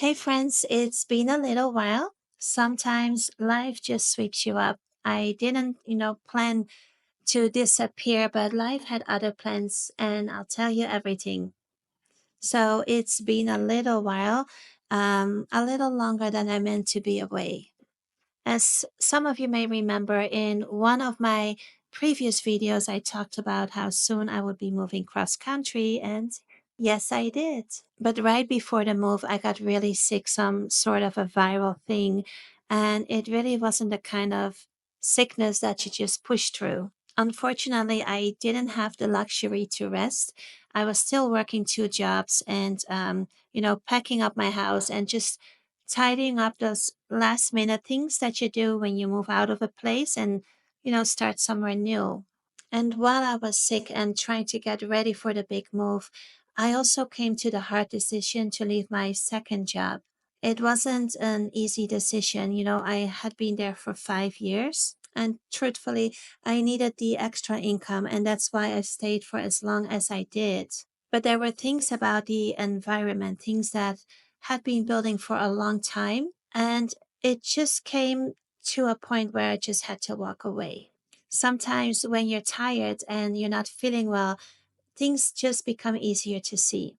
Hey friends, it's been a little while. Sometimes life just sweeps you up. I didn't, plan to disappear, but life had other plans, and I'll tell you everything. So it's been a little while, a little longer than I meant to be away. As some of you may remember, in one of my previous videos, I talked about how soon I would be moving cross country, and yes, I did. But right before the move, I got really sick, some sort of a viral thing, and it really wasn't the kind of sickness that you just push through. Unfortunately, I didn't have the luxury to rest. I was still working two jobs and, packing up my house and just tidying up those last minute things that you do when you move out of a place and, start somewhere new. And while I was sick and trying to get ready for the big move, I also came to the hard decision to leave my second job. It wasn't an easy decision. I had been there for 5 years. And truthfully, I needed the extra income, and that's why I stayed for as long as I did. But there were things about the environment, things that had been building for a long time. And it just came to a point where I just had to walk away. Sometimes when you're tired and you're not feeling well, things just become easier to see.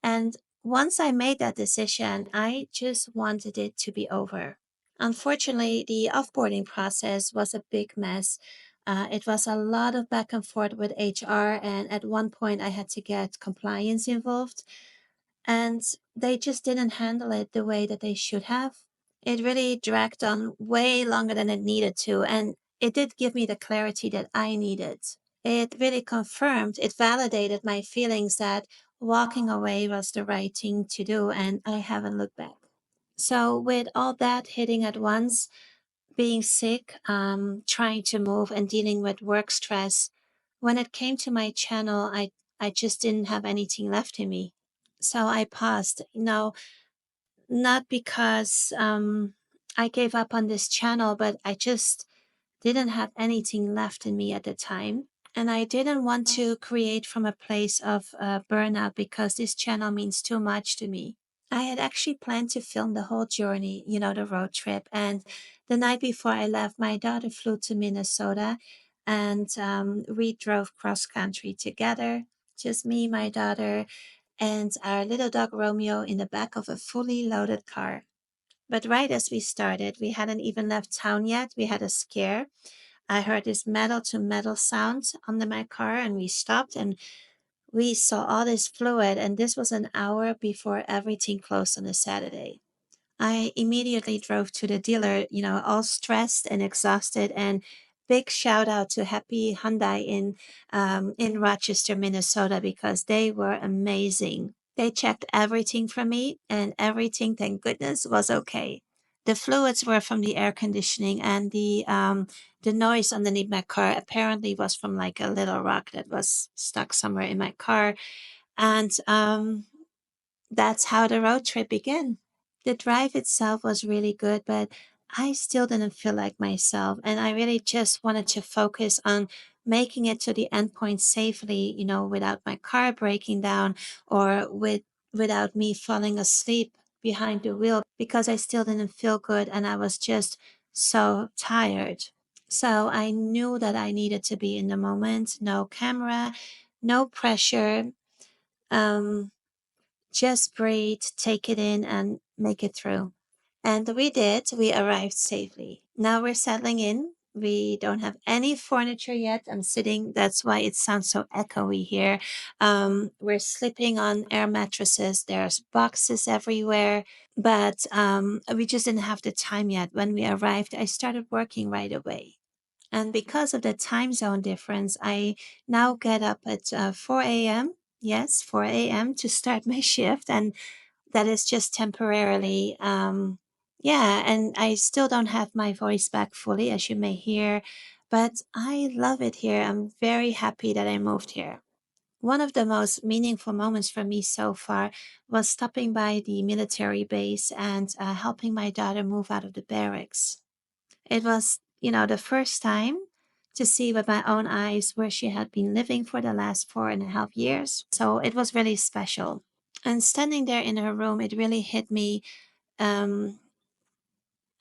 And once I made that decision, I just wanted it to be over. Unfortunately, the offboarding process was a big mess. It was a lot of back and forth with HR, and at one point, I had to get compliance involved, and they just didn't handle it the way that they should have. It really dragged on way longer than it needed to, and it did give me the clarity that I needed. It really confirmed, it validated my feelings that walking away was the right thing to do, and I haven't looked back. So, with all that hitting at once, being sick, trying to move, and dealing with work stress, when it came to my channel, I just didn't have anything left in me. So I paused. Not because I gave up on this channel, but I just didn't have anything left in me at the time. And I didn't want to create from a place of burnout because this channel means too much to me. I had actually planned to film the whole journey, the road trip. And the night before I left, my daughter flew to Minnesota and we drove cross country together. Just me, my daughter, and our little dog Romeo in the back of a fully loaded car. But right as we started, we hadn't even left town yet. We had a scare. I heard this metal to metal sound under my car, and we stopped and we saw all this fluid. And this was an hour before everything closed on a Saturday. I immediately drove to the dealer, all stressed and exhausted. And big shout out to Happy Hyundai in Rochester, Minnesota, because they were amazing. They checked everything for me, and everything, thank goodness, was okay. The fluids were from the air conditioning, and the noise underneath my car apparently was from like a little rock that was stuck somewhere in my car. And that's how the road trip began. The drive itself was really good, but I still didn't feel like myself. And I really just wanted to focus on making it to the endpoint safely, without my car breaking down or without me falling asleep behind the wheel because I still didn't feel good and I was just so tired. So I knew that I needed to be in the moment, no camera, no pressure. Um, just breathe, take it in, and make it through. And we did. We arrived safely. Now we're settling in. We don't have any furniture yet. I'm sitting, that's why it sounds so echoey here. We're sleeping on air mattresses. There's boxes everywhere, but we just didn't have the time yet. When we arrived, I started working right away. And because of the time zone difference, I now get up at 4 a.m. Yes, 4 a.m. to start my shift. And that is just temporarily. Yeah, and I still don't have my voice back fully, as you may hear, but I love it here. I'm very happy that I moved here. One of the most meaningful moments for me so far was stopping by the military base and helping my daughter move out of the barracks. It was, the first time to see with my own eyes where she had been living for the last 4.5 years. So it was really special. And standing there in her room, it really hit me. Um,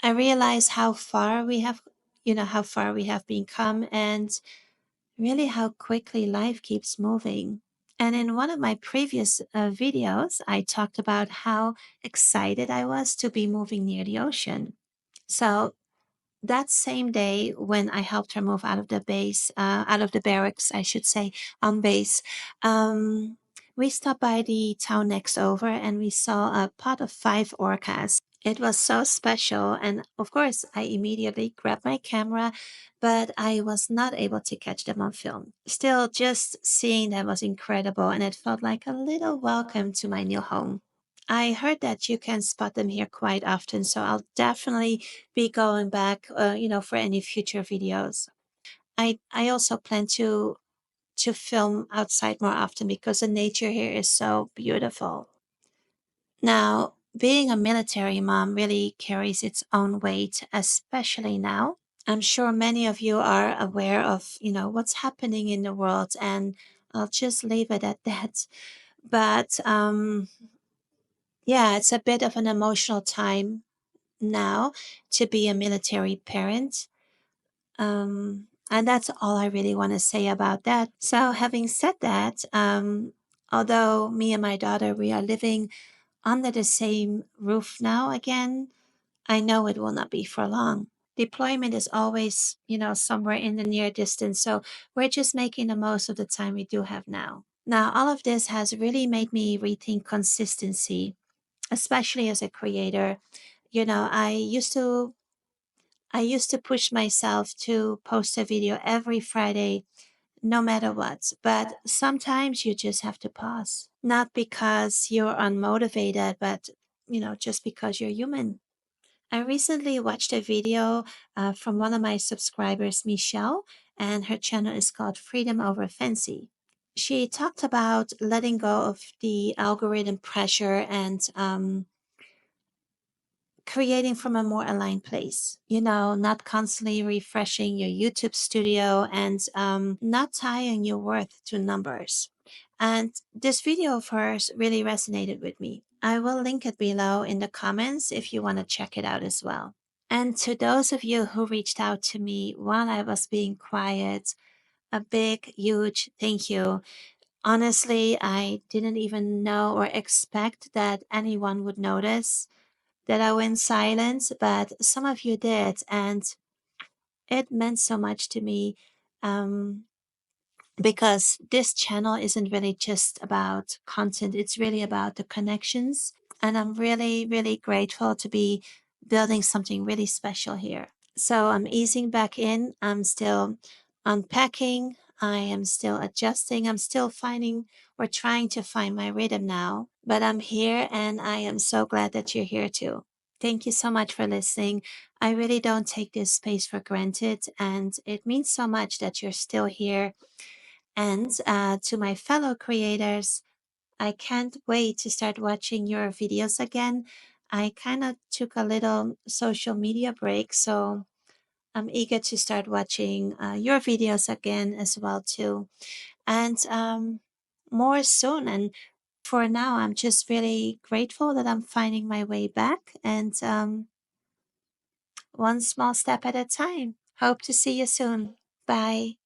I realized how far we have, how far we have been come and really how quickly life keeps moving. And in one of my previous videos, I talked about how excited I was to be moving near the ocean. So that same day when I helped her move out of the base, out of the barracks, I should say, on base, we stopped by the town next over and we saw a pod of 5 orcas. It was so special. And of course, I immediately grabbed my camera, but I was not able to catch them on film. Still, just seeing them was incredible and it felt like a little welcome to my new home. I heard that you can spot them here quite often, so I'll definitely be going back, for any future videos. I also plan to film outside more often because the nature here is so beautiful. Now, being a military mom really carries its own weight, especially now. I'm sure many of you are aware of, what's happening in the world, and I'll just leave it at that. But yeah, it's a bit of an emotional time now to be a military parent. And that's all I really want to say about that. So, having said that, although me and my daughter we are living under the same roof now again, I know it will not be for long. Deployment is always, somewhere in the near distance. So we're just making the most of the time we do have now. Now, all of this has really made me rethink consistency, especially as a creator. You know, I used to push myself to post a video every Friday, no matter what. But sometimes you just have to pause. Not because you're unmotivated, but, just because you're human. I recently watched a video from one of my subscribers, Michelle, and her channel is called Freedom Over Fancy. She talked about letting go of the algorithm pressure and creating from a more aligned place, not constantly refreshing your YouTube studio and not tying your worth to numbers. And this video of hers really resonated with me. I will link it below in the comments if you want to check it out as well. And to those of you who reached out to me while I was being quiet, a big, huge thank you. Honestly, I didn't even know or expect that anyone would notice that I went silent, but some of you did, and it meant so much to me. Um, because this channel isn't really just about content, it's really about the connections. And I'm really, really grateful to be building something really special here. So I'm easing back in. I'm still unpacking. I am still adjusting. I'm still finding or trying to find my rhythm now. But I'm here and I am so glad that you're here too. Thank you so much for listening. I really don't take this space for granted, and it means so much that you're still here. And to my fellow creators, I can't wait to start watching your videos again. I kind of took a little social media break, so I'm eager to start watching your videos again as well too, and more soon. And for now, I'm just really grateful that I'm finding my way back, and one small step at a time. Hope to see you soon. Bye.